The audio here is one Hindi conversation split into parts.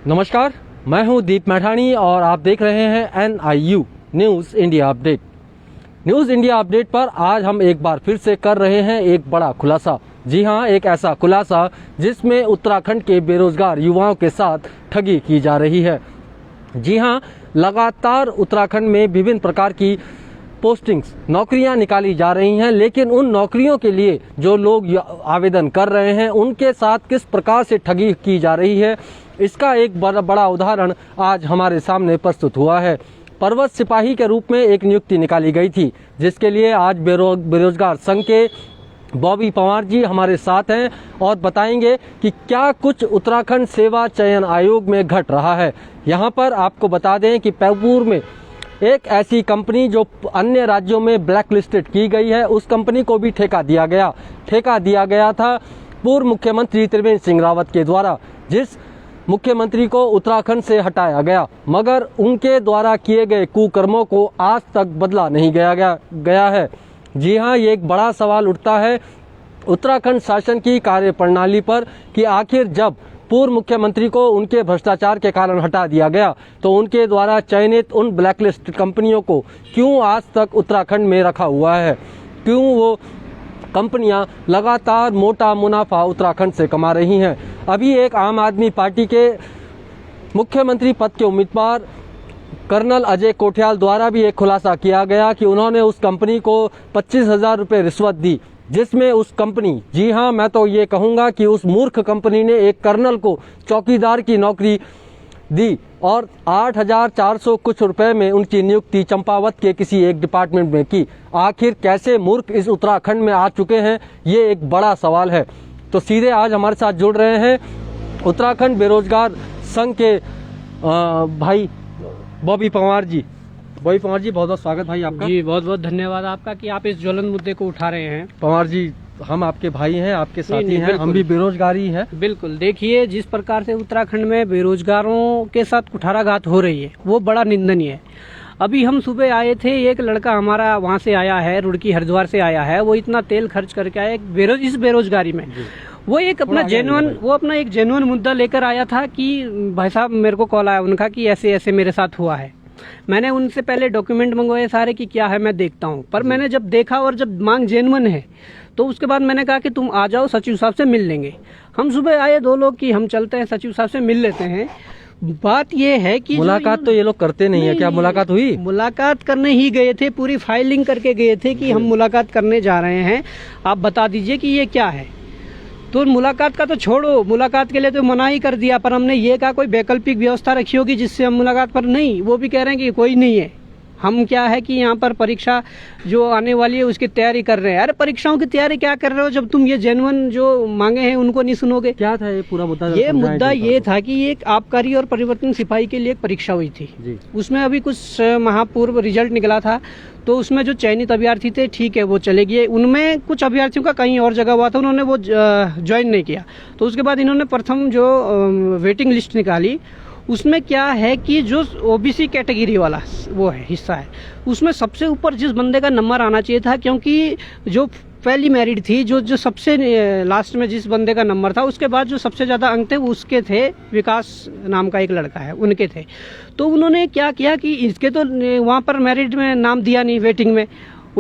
नमस्कार, मैं हूं दीप मैठानी और आप देख रहे हैं NIU news India update. News India update पर आज हम एक बार फिर से कर रहे हैं एक बड़ा खुलासा। जी हां, एक ऐसा खुलासा जिसमें उत्तराखंड के बेरोजगार युवाओं के साथ ठगी की जा रही है। जी हां, लगातार उत्तराखंड में विभिन्न प्रकार की पोस्टिंग्स, नौकरियां निकाली जा रही हैं, लेकिन उन नौकरियों के लिए जो लोग आवेदन कर रहे हैं उनके साथ किस प्रकार से ठगी की जा रही है, इसका एक बड़ा उदाहरण आज हमारे सामने प्रस्तुत हुआ है। पर्वत सिपाही के रूप में एक नियुक्ति निकाली गई थी, जिसके लिए आज बेरोजगार संघ के बॉबी पंवार जी हमारे साथ हैं और बताएंगे कि क्या कुछ उत्तराखंड सेवा चयन आयोग में घट रहा है। यहाँ पर आपको बता दें कि पूर्व में एक ऐसी कंपनी जो अन्य राज्यों में ब्लैक लिस्टेड की गई है, उस कंपनी को भी ठेका दिया गया था पूर्व मुख्यमंत्री त्रिवेंद्र सिंह रावत के द्वारा, जिस मुख्यमंत्री को उत्तराखंड से हटाया गया, मगर उनके द्वारा किए गए कुकर्मों को आज तक बदला नहीं गया है। जी हां, ये एक बड़ा सवाल उठता है उत्तराखंड शासन की कार्यप्रणाली पर कि आखिर जब पूर्व मुख्यमंत्री को उनके भ्रष्टाचार के कारण हटा दिया गया तो उनके द्वारा चयनित उन ब्लैकलिस्ट कंपनियों को क्यों आज तक उत्तराखंड में रखा हुआ है, क्यों वो कंपनियां लगातार मोटा मुनाफा उत्तराखंड से कमा रही हैं। अभी एक आम आदमी पार्टी के मुख्यमंत्री पद के उम्मीदवार कर्नल अजय कोठियाल द्वारा भी एक खुलासा किया गया कि उन्होंने उस कंपनी को 25,000 रुपये रिश्वत दी, जिसमें उस कंपनी, जी हां, मैं तो ये कहूँगा कि उस मूर्ख कंपनी ने एक कर्नल को चौकीदार की नौकरी दी और 8,400 कुछ रुपए में उनकी नियुक्ति चंपावत के किसी एक डिपार्टमेंट में की। आखिर कैसे मूर्ख इस उत्तराखंड में आ चुके हैं, ये एक बड़ा सवाल है। तो सीधे आज हमारे साथ जुड़ रहे हैं उत्तराखंड बेरोजगार संघ के भाई बॉबी पंवार जी। बॉबी पंवार जी, बहुत बहुत स्वागत भाई आपका। जी, बहुत बहुत धन्यवाद आपका कि आप इस ज्वलन मुद्दे को उठा रहे हैं। पंवार जी, हम आपके भाई हैं, आपके साथी हैं, हम भी बेरोजगारी हैं। बिल्कुल, देखिए जिस प्रकार से उत्तराखंड में बेरोजगारों के साथ कुठाराघात हो रही है वो बड़ा निंदनीय है। अभी हम सुबह आए थे, एक लड़का हमारा वहाँ से आया है, रुड़की हरिद्वार से आया है, वो इतना तेल खर्च करके आया इस बेरोजगारी में। वो एक अपना एक जेन्युइन मुद्दा लेकर आया था कि भाई साहब, मेरे को कॉल आया उनका कि ऐसे ऐसे मेरे साथ हुआ है। मैंने उनसे पहले डॉक्यूमेंट मंगवाए सारे कि क्या है मैं देखता हूँ, पर मैंने जब देखा और जब मांग जेन्युइन है तो उसके बाद मैंने कहा कि तुम आ जाओ, सचिव साहब से मिल लेंगे। हम सुबह आए 2 लोग कि हम चलते हैं सचिव साहब से मिल लेते हैं। बात ये है कि मुलाकात तो ये लोग करते नहीं है। क्या मुलाकात हुई? मुलाकात करने ही गए थे, पूरी फाइलिंग करके गए थे कि हम मुलाकात करने जा रहे हैं, आप बता दीजिए कि ये क्या है। तो मुलाकात का तो छोड़ो, मुलाकात के लिए तो मना ही कर दिया, पर हमने ये कहा कोई वैकल्पिक व्यवस्था रखी होगी जिससे हम मुलाकात पर, नहीं, वो भी कह रहे हैं कि कोई नहीं है। हम क्या है कि यहाँ पर परीक्षा जो आने वाली है उसकी तैयारी कर रहे हैं। अरे परीक्षाओं की तैयारी क्या कर रहे हो जब तुम ये जेन्युइन जो मांगे हैं उनको नहीं सुनोगे? क्या था ये पूरा मुद्दा? ये मुद्दा ये था कि एक आबकारी और परिवर्तन सिपाही के लिए एक परीक्षा हुई थी जी। उसमें अभी कुछ माह पूर्व रिजल्ट निकला था, तो उसमें जो चयनित अभ्यर्थी थे, ठीक है, वो चले गए। उनमें कुछ अभ्यर्थियों का कहीं और जगह हुआ था, उन्होंने वो ज्वाइन नहीं किया। तो उसके बाद इन्होंने प्रथम जो वेटिंग लिस्ट निकाली, उसमें क्या है कि जो ओबीसी कैटेगरी वाला वो है हिस्सा है, उसमें सबसे ऊपर जिस बंदे का नंबर आना चाहिए था, क्योंकि जो पहली मैरिड थी, जो सबसे लास्ट में जिस बंदे का नंबर था, उसके बाद जो सबसे ज़्यादा अंक थे उसके थे, विकास नाम का एक लड़का है, उनके थे। तो उन्होंने क्या किया कि इसके तो वहाँ पर मैरिड में नाम दिया नहीं वेटिंग में,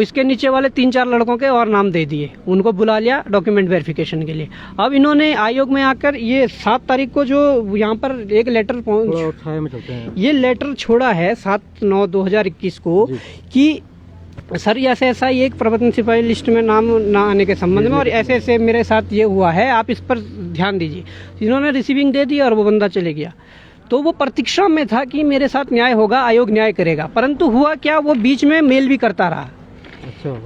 इसके नीचे वाले 3-4 लड़कों के और नाम दे दिए, उनको बुला लिया डॉक्यूमेंट वेरिफिकेशन के लिए। अब इन्होंने आयोग में आकर ये 7 तारीख को जो यहाँ पर एक लेटर ये लेटर छोड़ा है 7/9/2021 को कि सर ऐसा एक प्रवर्तन सिपाही लिस्ट में नाम ना आने के संबंध में और ऐसे मेरे साथ ये हुआ है, आप इस पर ध्यान दीजिए। इन्होंने रिसीविंग दे दी और वो बंदा चले गया। तो वो प्रतीक्षा में था कि मेरे साथ न्याय होगा, आयोग न्याय करेगा, परंतु हुआ क्या, वो बीच में मेल भी करता रहा।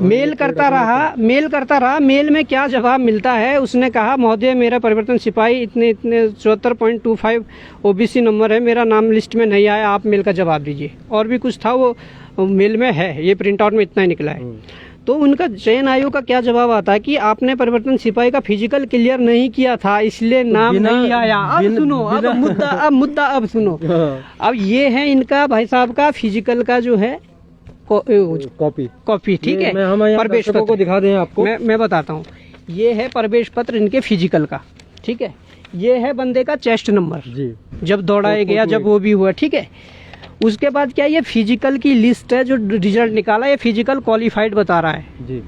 मेल करता रहा। मेल में क्या जवाब मिलता है, उसने कहा महोदय मेरा परिवर्तन सिपाही इतने 74.25 ओबीसी नंबर है, मेरा नाम लिस्ट में नहीं आया, आप मेल का जवाब दीजिए। और भी कुछ था वो मेल में है, ये प्रिंट आउट में इतना ही निकला है। तो उनका चयन आयोग का क्या जवाब आता है कि आपने परिवर्तन सिपाही का फिजिकल क्लियर नहीं किया था, इसलिए नाम नहीं आया। अब सुनो, अब सुनो। अब ये है इनका भाई साहब का फिजिकल का जो है कॉपी, ठीक है, प्रवेश पत्र को दिखा दें आपको। मैं बताता हूँ, ये है प्रवेश पत्र इनके फिजिकल का, ठीक है, ये है बंदे का चेस्ट नंबर जी, जब दौड़ाया गया, जब वो भी हुआ, ठीक है। उसके बाद क्या, ये फिजिकल की लिस्ट है जो रिजल्ट निकाला, ये फिजिकल क्वालिफाइड बता रहा है जी।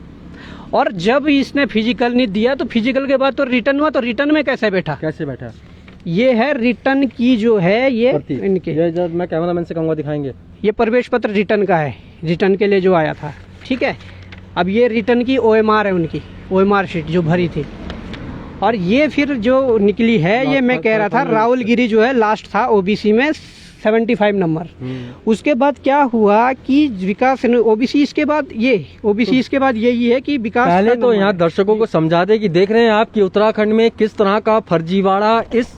और जब इसने फिजिकल नहीं दिया तो फिजिकल के बाद तो रिटर्न हुआ, तो रिटर्न में कैसे बैठा? कैसे बैठा? ये है रिटर्न की जो है ये इनके, ये जब मैं कैमरामैन से कहूँगा दिखाएंगे, ये प्रवेश पत्र रिटर्न का है, रिटर्न के लिए जो आया था, ठीक है। अब ये रिटर्न की OMR है, उनकी OMR शीट जो भरी थी, और ये फिर जो निकली है, ये मैं कह रहा था राहुल गिरी जो है लास्ट था OBC में 75 नंबर। उसके बाद क्या हुआ कि विकास OBC, इसके बाद ये OBC, इसके बाद यही है कि विकास। पहले तो यहाँ दर्शकों को समझा दे कि देख रहे हैं आप कि उत्तराखंड में किस तरह का फर्जीवाड़ा इस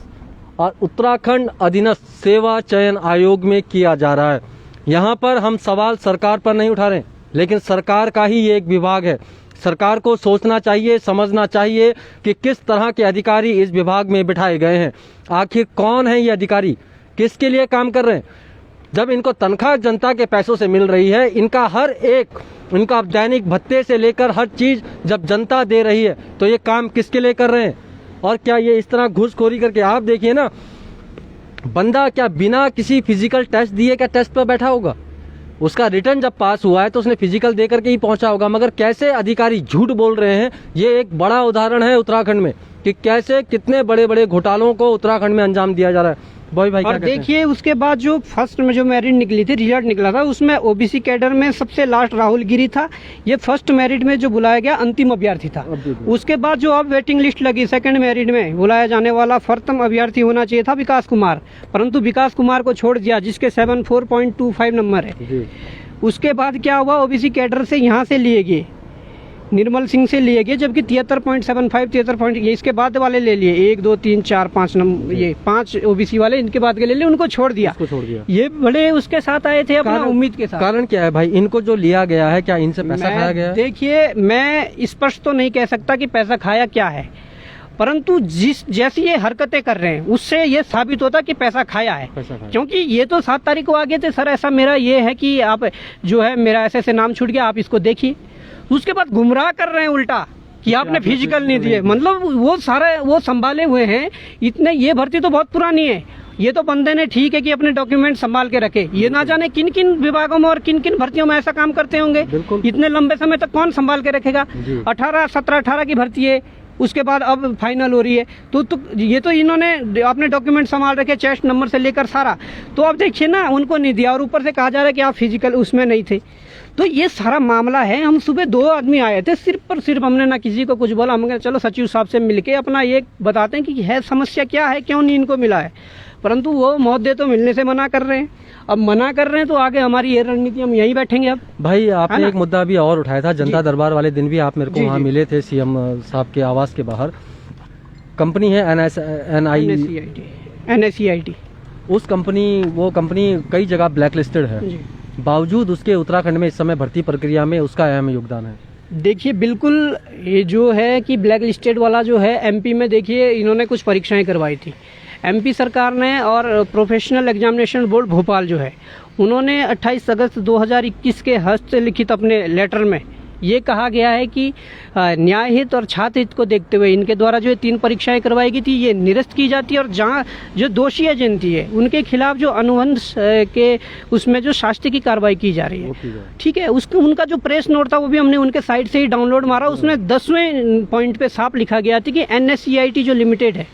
उत्तराखंड अधीनस्थ सेवा चयन आयोग में किया जा रहा है। यहाँ पर हम सवाल सरकार पर नहीं उठा रहे, लेकिन सरकार का ही ये एक विभाग है। सरकार को सोचना चाहिए, समझना चाहिए कि किस तरह के अधिकारी इस विभाग में बिठाए गए हैं। आखिर कौन है ये अधिकारी, किसके लिए काम कर रहे हैं? जब इनको तनख्वाह जनता के पैसों से मिल रही है, इनका हर एक, इनका दैनिक भत्ते से लेकर हर चीज जब जनता दे रही है, तो ये काम किसके लिए कर रहे हैं? और क्या ये इस तरह घूसखोरी करके, आप देखिए ना, बंदा क्या बिना किसी फिजिकल टेस्ट दिए क्या टेस्ट पर बैठा होगा? उसका रिटर्न जब पास हुआ है तो उसने फिजिकल दे करके ही पहुंचा होगा। मगर कैसे अधिकारी झूठ बोल रहे हैं, ये एक बड़ा उदाहरण है उत्तराखंड में कि कैसे कितने बड़े बड़े घोटालों को उत्तराखंड में अंजाम दिया जा रहा है। भाई और देखिए उसके बाद जो फर्स्ट में जो मेरिट निकली थी, रिजल्ट निकला था, उसमें OBC कैडर में सबसे लास्ट राहुल गिरी था। ये फर्स्ट मेरिट में जो बुलाया गया अंतिम अभ्यर्थी था। उसके बाद जो अब वेटिंग लिस्ट लगी, सेकंड मेरिट में बुलाया जाने वाला प्रथम अभ्यर्थी होना चाहिए था विकास कुमार, परंतु विकास कुमार को छोड़ दिया जिसके 74.25 नंबर है। उसके बाद क्या हुआ, OBC कैडर से यहाँ से लिए गए, निर्मल सिंह से लिए गए, जबकि 73.75 73 ये इसके बाद वाले ले लिए, 1 2 3 4 5 नंबर, ये 5 OBC वाले इनके बाद के ले लिए, उनको छोड़ दिया। ये बड़े उसके साथ आए थे अपना उम्मीद के साथ। कारण क्या है भाई, इनको जो लिया गया है, क्या इनसे पैसा खाया गया है? देखिए, मैं स्पष्ट तो नहीं कह सकता कि पैसा खाया क्या है, परंतु जैसी ये हरकतें कर रहे हैं उससे ये साबित होता कि पैसा खाया है। क्योंकि ये तो 7 तारीख को आ गए थे, सर ऐसा मेरा ये है कि आप जो है मेरा ऐसे नाम छूट गया, आप इसको देखिए। उसके बाद गुमराह कर रहे हैं उल्टा कि आपने फिजिकल नहीं दिए, मतलब वो सारे वो संभाले हुए हैं इतने। ये भर्ती तो बहुत पुरानी है, ये तो बंदे ने ठीक है कि अपने डॉक्यूमेंट संभाल के रखे, ये ना जाने किन किन विभागों में और किन किन भर्तियों में ऐसा काम करते होंगे। इतने लंबे समय तक कौन संभाल के रखेगा? 17-18 की भर्ती है, उसके बाद अब फाइनल हो रही है, तो ये तो इन्होंने अपने डॉक्यूमेंट संभाल रखे, चेस्ट नंबर से लेकर सारा। तो अब देखिए ना, उनको नहीं दिया और ऊपर से कहा जा रहा है कि आप फिजिकल उसमें नहीं थे। तो ये सारा मामला है। हम सुबह 2 आदमी आए थे, सिर्फ और सिर्फ हमने ना किसी को कुछ बोला। हम कहे चलो सचिव साहब से मिलके अपना ये बताते हैं कि है समस्या क्या है, क्यों नहीं इनको मिला है। परंतु वो महोदय तो मिलने से मना कर रहे हैं। अब मना कर रहे हैं तो आगे हमारी ये रणनीति, हम यहीं बैठेंगे। अब भाई आपने एक मुद्दा भी और उठाया था, जनता दरबार वाले दिन भी आप मेरे को वहाँ मिले थे CM साहब के आवास के बाहर। कंपनी है NSEIT। उस वो कंपनी कई जगह ब्लैक लिस्टेड है, बावजूद उसके उत्तराखंड में इस समय भर्ती प्रक्रिया में उसका अहम योगदान है। देखिए बिल्कुल, ये जो है कि ब्लैक लिस्टेड वाला जो है MP में, देखिए इन्होंने कुछ परीक्षाएं करवाई थी MP सरकार ने, और प्रोफेशनल एग्जामिनेशन बोर्ड भोपाल जो है, उन्होंने 28 अगस्त 2021 के हस्तलिखित अपने लेटर में ये कहा गया है कि न्याय हित और छात्र हित को देखते हुए इनके द्वारा जो 3 परीक्षाएं करवाई गई थी ये निरस्त की जाती है, और जहां जो दोषी एजेंसी है उनके खिलाफ जो अनुबंध के उसमें जो शास्ति की कार्रवाई की जा रही है। ठीक है, उसका उनका जो प्रेस नोट था वो भी हमने उनके साइट से ही डाउनलोड मारा। उसमें 10वें पॉइंट पे साफ लिखा गया था कि NSEIT जो लिमिटेड है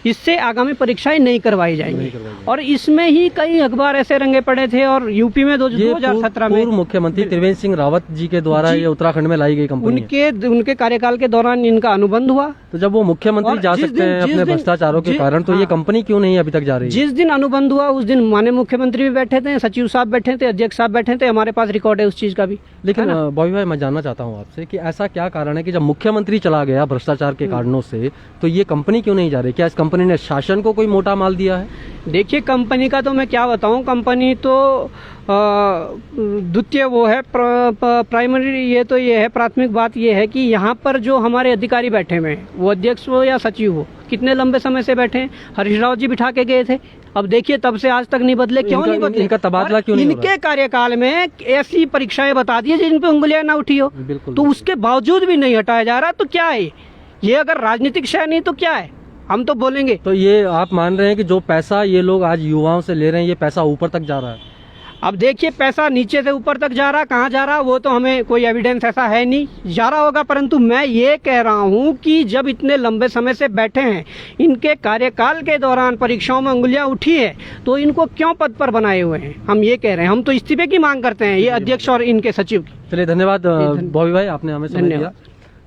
इससे आगामी परीक्षाएं नहीं करवाई जाएंगी। और इसमें ही कई अखबार ऐसे रंगे पड़े थे, और यूपी में 2017 में पूर्व मुख्यमंत्री त्रिवेंद्र सिंह रावत जी के द्वारा ये उत्तराखंड में लाई गई कंपनी, उनके कार्यकाल के दौरान इनका अनुबंध हुआ। तो जब वो मुख्यमंत्री जा सकते हैं अपने भ्रष्टाचारों के कारण, तो ये कंपनी क्यों नहीं अभी तक जा रही? जिस दिन अनुबंध हुआ उस दिन माननीय मुख्यमंत्री भी बैठे थे, सचिव साहब बैठे थे, अध्यक्ष साहब बैठे थे, हमारे पास रिकॉर्ड है उस चीज का भी। लेकिन बॉबी भाई, मैं जानना चाहता हूँ आपसे कि ऐसा क्या कारण है कि जब मुख्यमंत्री चला गया भ्रष्टाचार के कारणों से, तो ये कंपनी क्यों नहीं जा रही? क्या इस कंपनी ने शासन को कोई मोटा माल दिया है? देखिए कंपनी का तो मैं क्या बताऊं, कंपनी तो द्वितीय वो है, प्राइमरी ये तो ये है, प्राथमिक बात ये है कि यहाँ पर जो हमारे अधिकारी बैठे हुए हैं, वो अध्यक्ष हो या सचिव हो, कितने लंबे समय से बैठे हैं। हरीश राव जी बिठा के गए थे, अब देखिए तब से आज तक नहीं बदले। क्यों नहीं बदले? इनका तबादला क्यों नहीं हो रहा? इनके कार्यकाल में ऐसी परीक्षाएं बता दी जिन पे उंगलियां ना उठी हो, तो उसके बावजूद भी नहीं हटाया जा रहा। तो क्या है ये? अगर राजनीतिक शय नहीं तो क्या है? हम तो बोलेंगे। तो ये आप मान रहे हैं कि जो पैसा ये लोग आज युवाओं से ले रहे हैं ये पैसा ऊपर तक जा रहा है? अब देखिए पैसा नीचे से ऊपर तक जा रहा, कहाँ जा रहा वो तो हमें कोई एविडेंस ऐसा है नहीं, जा रहा होगा। परंतु मैं ये कह रहा हूँ कि जब इतने लंबे समय से बैठे हैं, इनके कार्यकाल के दौरान परीक्षाओं में उंगलियां उठी है, तो इनको क्यों पद पर बनाए हुए हैं? हम ये कह रहे हैं, हम तो इस्तीफे की मांग करते हैं, ये अध्यक्ष और इनके सचिव की। चलिए धन्यवाद बॉबी भाई, आपने हमें समय दिया। धन्यवाद।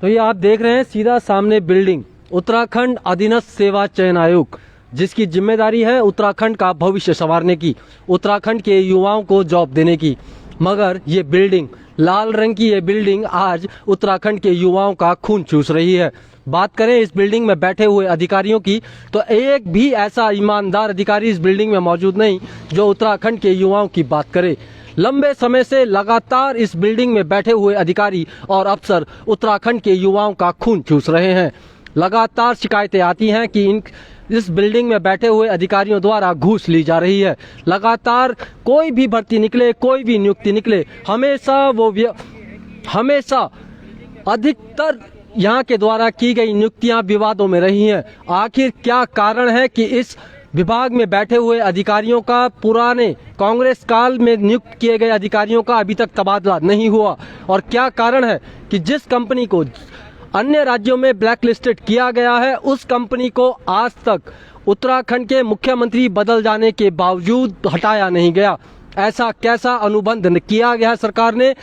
तो ये आप देख रहे हैं सीधा सामने बिल्डिंग उत्तराखंड अधीनस्थ सेवा चयन आयोग, जिसकी जिम्मेदारी है उत्तराखंड का भविष्य संवारने की, उत्तराखंड के युवाओं को जॉब देने की। मगर ये बिल्डिंग, लाल रंग की ये बिल्डिंग आज उत्तराखंड के युवाओं का खून चूस रही है। बात करें इस बिल्डिंग में बैठे हुए अधिकारियों की, तो एक भी ऐसा ईमानदार अधिकारी इस बिल्डिंग में मौजूद नहीं जो उत्तराखंड के युवाओं की बात करे। लंबे समय से लगातार इस बिल्डिंग में बैठे हुए अधिकारी और अफसर उत्तराखंड के युवाओं का खून चूस रहे हैं। लगातार शिकायतें आती हैं कि इस बिल्डिंग में बैठे हुए अधिकारियों द्वारा घूस ली जा रही है। लगातार कोई भी भर्ती निकले, कोई भी नियुक्ति निकले, हमेशा अधिकतर यहाँ के द्वारा की गई नियुक्तियां विवादों में रही हैं। आखिर क्या कारण है कि इस विभाग में बैठे हुए अधिकारियों का, पुराने कांग्रेस काल में नियुक्त किए गए अधिकारियों का अभी तक तबादला नहीं हुआ? और क्या कारण है कि जिस कंपनी को अन्य राज्यों में ब्लैक लिस्टेड किया गया है, उस कंपनी को आज तक उत्तराखंड के मुख्यमंत्री बदल जाने के बावजूद हटाया नहीं गया? ऐसा कैसा अनुबंध किया गया सरकार ने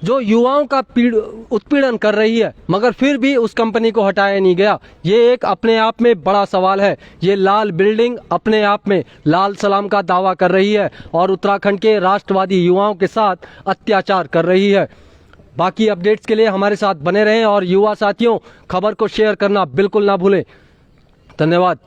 जो युवाओं का उत्पीड़न कर रही है, मगर फिर भी उस कंपनी को हटाया नहीं गया? ये एक अपने आप में बड़ा सवाल है। ये लाल बिल्डिंग अपने आप में लाल सलाम का दावा कर रही है और उत्तराखंड के राष्ट्रवादी युवाओं के साथ अत्याचार कर रही है। बाकी अपडेट्स के लिए हमारे साथ बने रहें और युवा साथियों, खबर को शेयर करना बिल्कुल ना भूलें। धन्यवाद।